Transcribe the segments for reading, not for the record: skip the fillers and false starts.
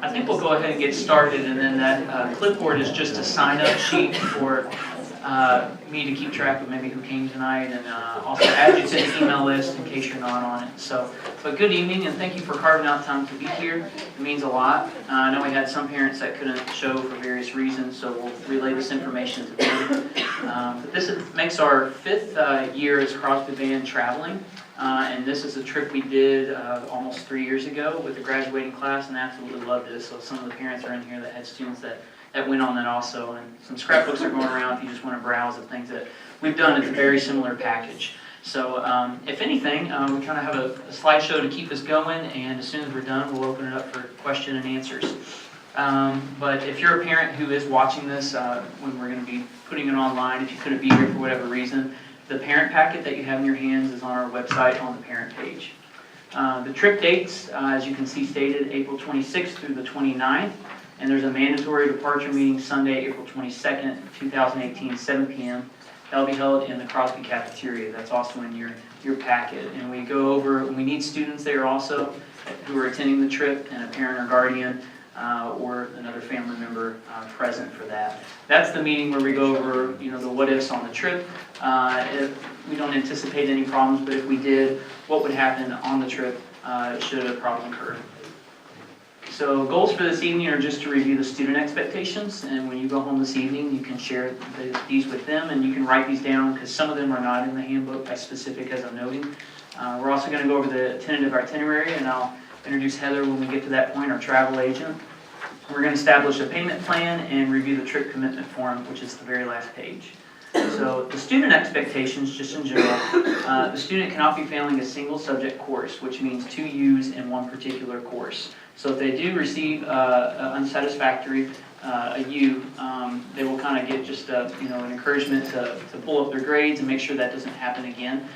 I think we'll go ahead and get started, and then that clipboard is just a sign-up sheet for me to keep track of maybe who came tonight, and also add you to the email list in case you're not on it. So, but good evening, and thank you for carving out time to be here. It means a lot. I know we had some parents that couldn't show for various reasons, so we'll relay this information to them. But this makes our 5th year as Crosby Band traveling. And this is a trip we did almost 3 years ago with the graduating class, and absolutely loved it. So some of the parents are in here that had students that went on that also. And some scrapbooks are going around if you just want to browse at things that we've done. It's a very similar package. So if anything, we kind of have a slideshow to keep us going, and as soon as we're done, we'll open it up for question and answers. But if you're a parent who is watching this when we're going to be putting it online, if you couldn't be here for whatever reason, the parent packet that you have in your hands is on our website on the parent page. The trip dates, as you can see stated, April 26th through the 29th, and there's a mandatory departure meeting Sunday, April 22nd, 2018, 7 p.m. That'll be held in the Crosby cafeteria. That's also in your packet. And we go over, we need students there also who are attending the trip, and a parent or guardian or another family member present for that. That's the meeting where we go over, the what-ifs on the trip. If we don't anticipate any problems, but if we did, what would happen on the trip should a problem occur. So goals for this evening are just to review the student expectations, and when you go home this evening, you can share these with them, and you can write these down because some of them are not in the handbook as specific as I'm noting. We're also going to go over the tentative itinerary, and I'll introduce Heather when we get to that point, our travel agent. We're going to establish a payment plan and review the trip commitment form, which is the very last page. So the student expectations, just in general, the student cannot be failing a single subject course, which means 2 U's in one particular course. So if they do receive unsatisfactory a U, they will kind of get just an encouragement to pull up their grades and make sure that doesn't happen again.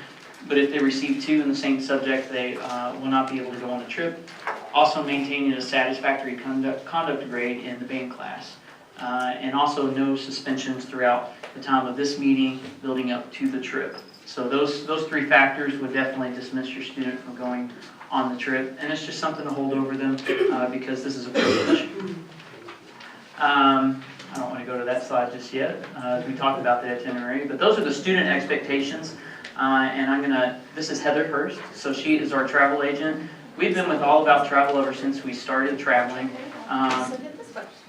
But if they receive 2 in the same subject, they will not be able to go on the trip. Also maintaining a satisfactory conduct grade in the band class. And also no suspensions throughout the time of this meeting building up to the trip. So those 3 factors would definitely dismiss your student from going on the trip. And it's just something to hold over them because this is a privilege. I don't want to go to that slide just yet as we talk about the itinerary. But those are the student expectations. And this is Heather Hurst. So she is our travel agent. We've been with All About Travel ever since we started traveling.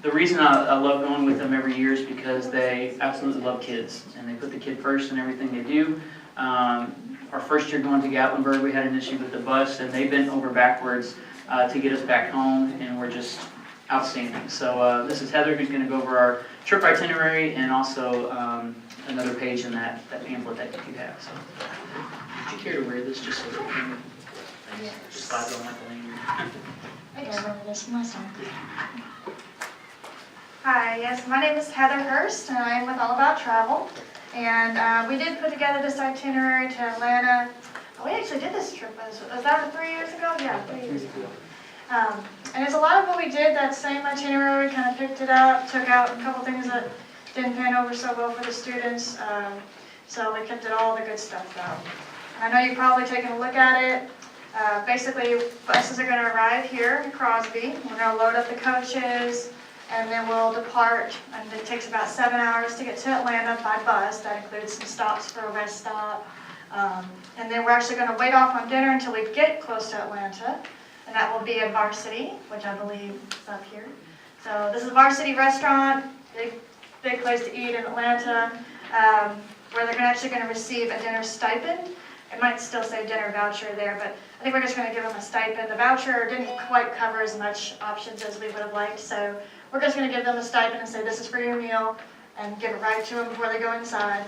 The reason I love going with them every year is because they absolutely love kids, and they put the kid first in everything they do. Our first year going to Gatlinburg, we had an issue with the bus, and they bent over backwards to get us back home, and we're just outstanding. So this is Heather, who's going to go over our trip itinerary and also another page in that pamphlet that you have. So, would you care to wear this just so that you can slide on like a lanyard? I can wear this myself. Hi, yes, my name is Heather Hurst, and I am with All About Travel. And we did put together this itinerary to Atlanta. Oh, we actually did this trip. Was that 3 years ago? Yeah, 3 years ago. And it's a lot of what we did, that same itinerary, kind of picked it up, took out a couple things that didn't pan over so well for the students. So we kept it all the good stuff though. I know you've probably taken a look at it. Basically, buses are going to arrive here in Crosby. We're going to load up the coaches, and then we'll depart. And it takes about 7 hours to get to Atlanta by bus. That includes some stops for a rest stop. And then we're actually going to wait off on dinner until we get close to Atlanta. And that will be at Varsity, which I believe is up here. So this is a Varsity restaurant, big place to eat in Atlanta, where they're actually going to receive a dinner stipend. It might still say dinner voucher there, but I think we're just going to give them a stipend. The voucher didn't quite cover as much options as we would have liked, so we're just going to give them a stipend and say this is for your meal, and give it right to them before they go inside.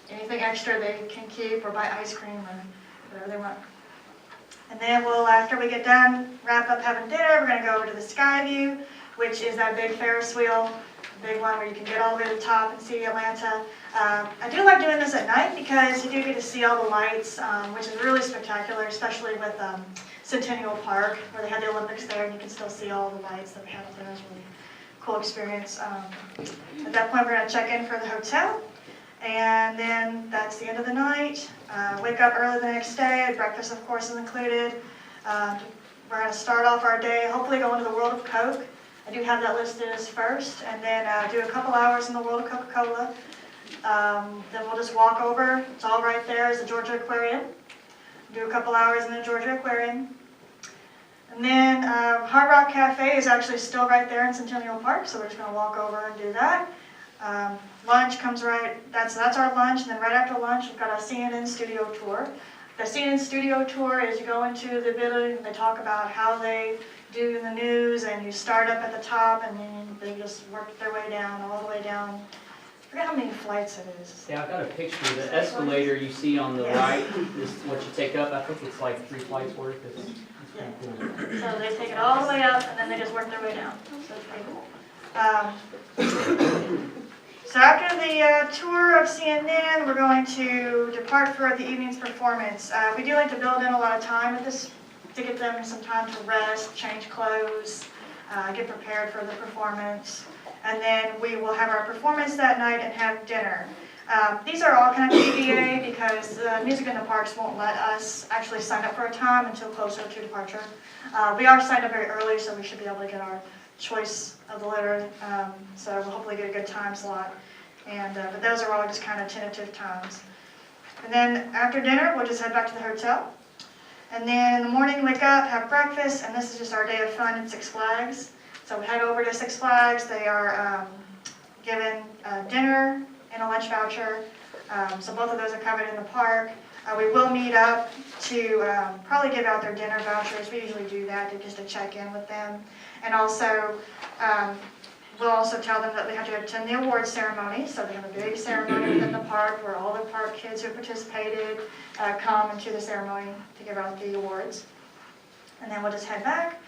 Anything extra they can keep or buy ice cream or whatever they want. And then after we get done, wrap up having dinner, we're going to go over to the Skyview, which is that big Ferris wheel, big one where you can get all the way to the top and see Atlanta. I do like doing this at night because you do get to see all the lights, which is really spectacular, especially with Centennial Park, where they had the Olympics there, and you can still see all the lights that we had up there. It was a really cool experience. At that point, we're going to check in for the hotel, and then that's the end of the night. Wake up early the next day. Breakfast, of course, is included. We're going to start off our day, hopefully going to the World of Coke. I do have that listed as first, and then do a couple hours in the World of Coca-Cola. Then we'll just walk over, it's all right there, is the Georgia Aquarium. Do a couple hours in the Georgia Aquarium. And then Hard Rock Cafe is actually still right there in Centennial Park, so we're just going to walk over and do that. Lunch comes right, that's our lunch, and then right after lunch we've got a CNN studio tour. The CNN studio tour is you go into the building and they talk about how they do in the news, and you start up at the top and then they just work their way down, all the way down. I forget how many flights it is. Yeah, I've got a picture. The escalator you see on the right is what you take up. I think it's like 3 flights worth. It's pretty cool. So they take it all the way up and then they just work their way down. So it's pretty cool. So after the tour of CNN, we're going to depart for the evening's performance. We do like to build in a lot of time with this to give them some time to rest, change clothes, get prepared for the performance. And then we will have our performance that night and have dinner. These are all kind of TBA because the Music in the Parks won't let us actually sign up for a time until closer to departure. We are signed up very early, so we should be able to get our choice of the litter. So we'll hopefully get a good time slot. And but those are all just kind of tentative times. And then after dinner, we'll just head back to the hotel. And then in the morning, wake up, have breakfast, and this is just our day of fun at Six Flags. So we head over to Six Flags. They are given dinner and a lunch voucher. So both of those are covered in the park. We will meet up to probably give out their dinner vouchers. We usually do that just to check in with them. And also, we'll also tell them that we have to attend the awards ceremony. So they have a big ceremony within the park where all the park kids who participated come into the ceremony to give out the awards. And then we'll just head back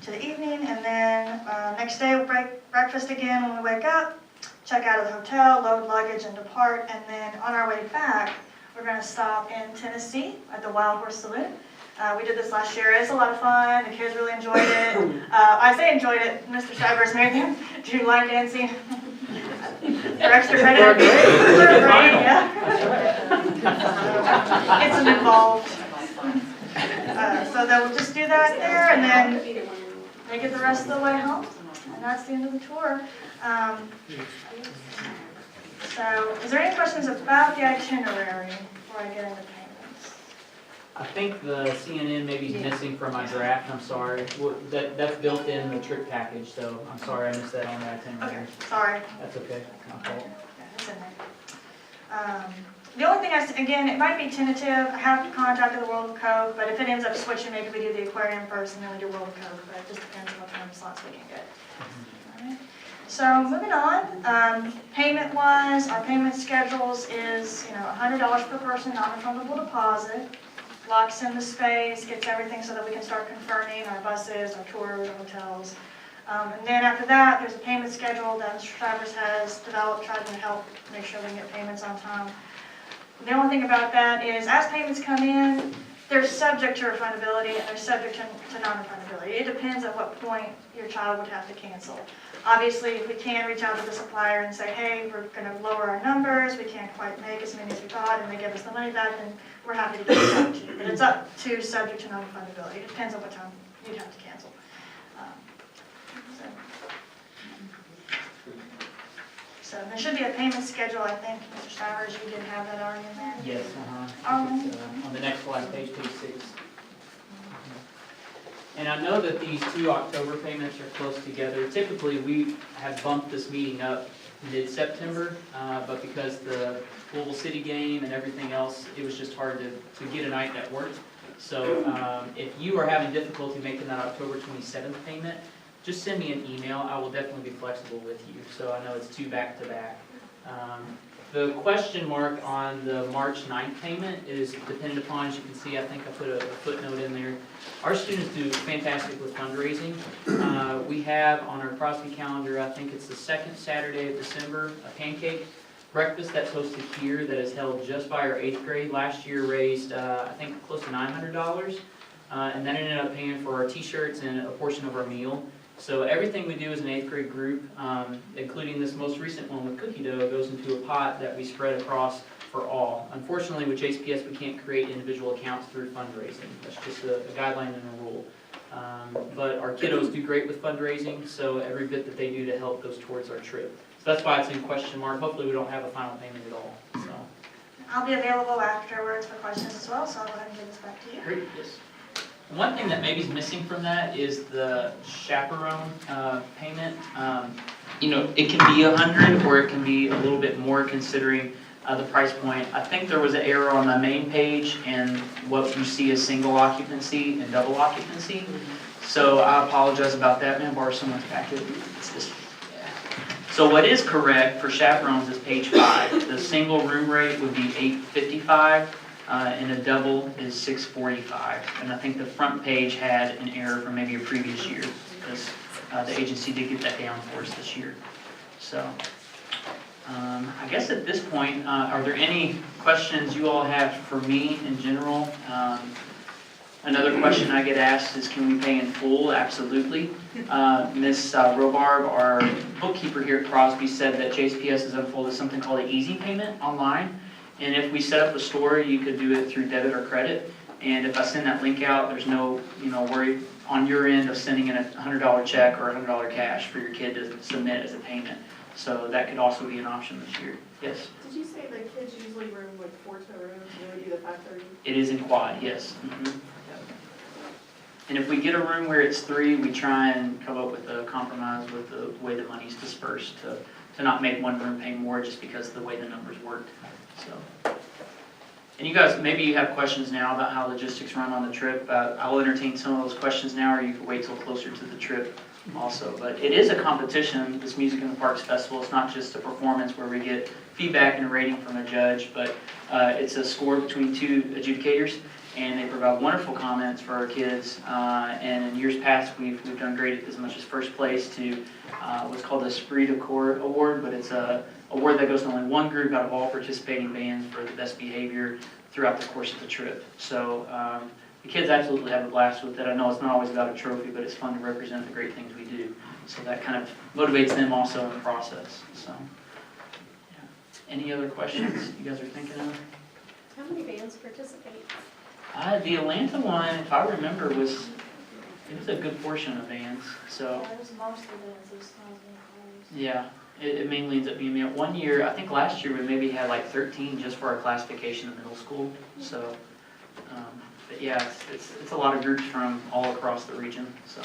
to the evening, and then next day we'll break breakfast again when we wake up, check out of the hotel, load luggage, and depart. And then on our way back, we're going to stop in Tennessee at the Wild Horse Saloon. We did this last year. It's a lot of fun. The kids really enjoyed it. I say enjoyed it. Mr. Shivers made them do line dancing for extra credit. Yeah. Gets them involved. So they'll just do that there, and then they get the rest of the way home. And that's the end of the tour. So, is there any questions about the itinerary before I get into payments? I think the CNN maybe is missing from my draft. I'm sorry. Well, that's built in the trip package, so I'm sorry I missed that on the itinerary. Okay, sorry. That's okay. My fault. Yeah, it's in there. The only thing, again, it might be tentative. I have contacted the World of Coke, but if it ends up switching, maybe we do the aquarium first and then we do World of Coke, but it just depends on what kind of slots we can get. All right. So moving on, payment-wise, our payment schedules is $100 per person, non-refundable deposit, locks in the space, gets everything so that we can start confirming our buses, our tours, our hotels. And then after that, there's a payment schedule that Mr. Travers has developed, trying to help make sure we can get payments on time. The only thing about that is, as payments come in, they're subject to refundability and they're subject to non-refundability. It depends at what point your child would have to cancel. Obviously, if we can reach out to the supplier and say, hey, we're going to lower our numbers, we can't quite make as many as we thought, and they give us the money back, then we're happy to give it back to you. But it's up to subject to non-refundability. It depends on what time you'd have to cancel. So there should be a payment schedule, I think, Mr. Stivers, you did have that already in there? Yes, on the next slide, page 6. And I know that these 2 October payments are close together. Typically, we have bumped this meeting up mid-September, but because the Louisville City game and everything else, it was just hard to get a night that worked. So if you are having difficulty making that October 27th payment, just send me an email. I will definitely be flexible with you. So I know it's 2 back-to-back. The question mark on the March 9th payment is dependent upon, as you can see, I think I put a footnote in there. Our students do fantastic with fundraising. We have on our Crosby calendar, I think it's the 2nd Saturday of December, a pancake breakfast that's hosted here that is held just by our 8th grade. Last year raised, I think, close to $900. And that ended up paying for our t-shirts and a portion of our meal. So everything we do as an 8th grade group, including this most recent one with cookie dough, goes into a pot that we spread across for all. Unfortunately, with JCPS, we can't create individual accounts through fundraising. That's just a guideline and a rule. But our kiddos do great with fundraising, so every bit that they do to help goes towards our trip. So that's why it's in question mark. Hopefully we don't have a final payment at all, so. I'll be available afterwards for questions as well, so I'll go ahead and give this back to you. Great, yes. One thing that maybe is missing from that is the chaperone payment. You know, it can be 100 or it can be a little bit more considering the price point. I think there was an error on the main page and what you see as single occupancy and double occupancy. So I apologize about that. Man, borrow someone's packet. It's this. Yeah. So what is correct for chaperones is page 5. The single room rate would be $855. And a double is $645. And I think the front page had an error from maybe a previous year because the agency did get that down for us this year. So I guess at this point, are there any questions you all have for me in general? Another question I get asked is, can we pay in full? Absolutely. Ms. Robarb, our bookkeeper here at Crosby, said that JCPS has unfolded something called an easy payment online. And if we set up a store, you could do it through debit or credit. And if I send that link out, there's no, worry on your end of sending in a $100 check or $100 cash for your kid to submit as a payment. So that could also be an option this year. Yes? Did you say the kids usually room with 4 to a room, and we do the 530? It is in quad, yes. Mm-hmm. Yep. And if we get a room where it's 3, we try and come up with a compromise with the way the money's dispersed to not make one room pay more just because of the way the numbers worked. So, and you guys, maybe you have questions now about how logistics run on the trip. I'll entertain some of those questions now, or you can wait till closer to the trip also. But it is a competition, this Music in the Parks Festival. It's not just a performance where we get feedback and a rating from a judge, but it's a score between 2 adjudicators, and they provide wonderful comments for our kids. And in years past, we've done great as much as first place to what's called the Esprit de Corps Award, but it's a award that goes to only one group out of all participating bands for the best behavior throughout the course of the trip. So the kids absolutely have a blast with it. I know it's not always about a trophy, but it's fun to represent the great things we do. So that kind of motivates them also in the process. So, yeah. Any other questions you guys are thinking of? How many bands participate? The Atlanta one, if I remember, it was a good portion of bands. So Yeah, it was mostly those yeah. It mainly ends up being me. One year, I think last year we maybe had like 13 just for our classification in middle school. So, but yeah, it's a lot of groups from all across the region. So,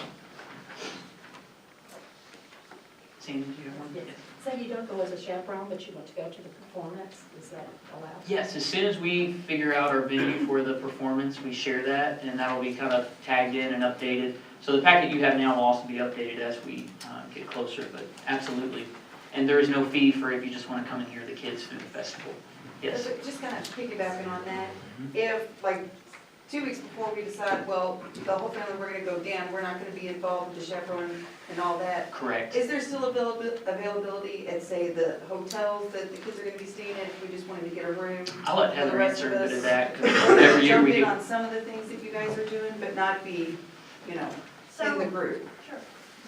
Sandy, do you have one? Yes. So you don't go as a chaperone, but you want to go to the performance? Is that allowed? Yes, as soon as we figure out our venue for the performance, we share that, and that'll be kind of tagged in and updated. So the packet you have now will also be updated as we get closer, but absolutely. And there is no fee for if you just want to come and hear the kids through the festival. Yes? Just kind of piggybacking on that, if like 2 weeks before we decide, well, the whole family, we're going to go down, we're not going to be involved with the chaperone and all that, Correct. is there still availability at, say, the hotels that the kids are going to be staying in if we just wanted to get a room? I'll let For Heather the rest answer of a bit us. of that, because every year we Jump in do. on some of the things that you guys are doing, but not be, in the So, group. sure.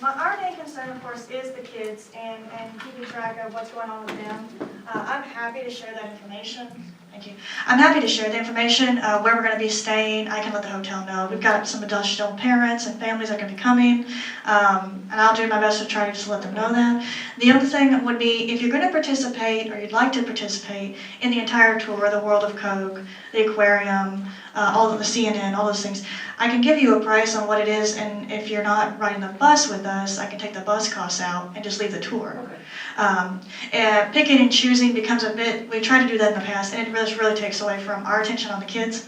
Our main concern, of course, is the kids and keeping track of what's going on with them. I'm happy to share that information. Thank you. I'm happy to share the information, where we're going to be staying. I can let the hotel know. We've got some additional parents and families that are going to be coming, and I'll do my best to try to just let them know that. The other thing would be, if you're going to participate, or you'd like to participate in the entire tour, the World of Coke, the aquarium, all of the CNN, all those things, I can give you a price on what it is, and if you're not riding the bus with us, I can take the bus costs out and just leave the tour. Okay. And picking and choosing becomes a bit, we tried to do that in the past, and it really takes away from our attention on the kids,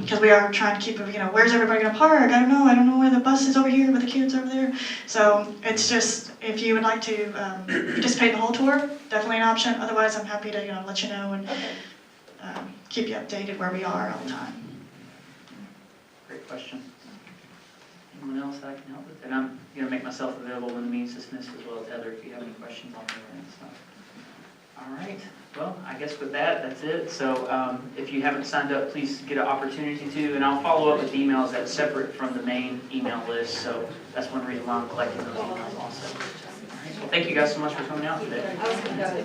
because we are trying to keep, where's everybody going to park? I don't know where the bus is over here, but the kids over there. So it's just, if you would like to participate in the whole tour, definitely an option. Otherwise, I'm happy to let you know and keep you updated where we are all the time. Great question. Anyone else I can help with? And I'm going to make myself available when the meeting's dismissed as well as Heather if you have any questions on your end. So. All right. Well, I guess with that, that's it. So if you haven't signed up, please get an opportunity to. And I'll follow up with emails that's separate from the main email list. So that's one reason why I'm collecting those emails also. All right. Well, thank you guys so much for coming out today. I was going to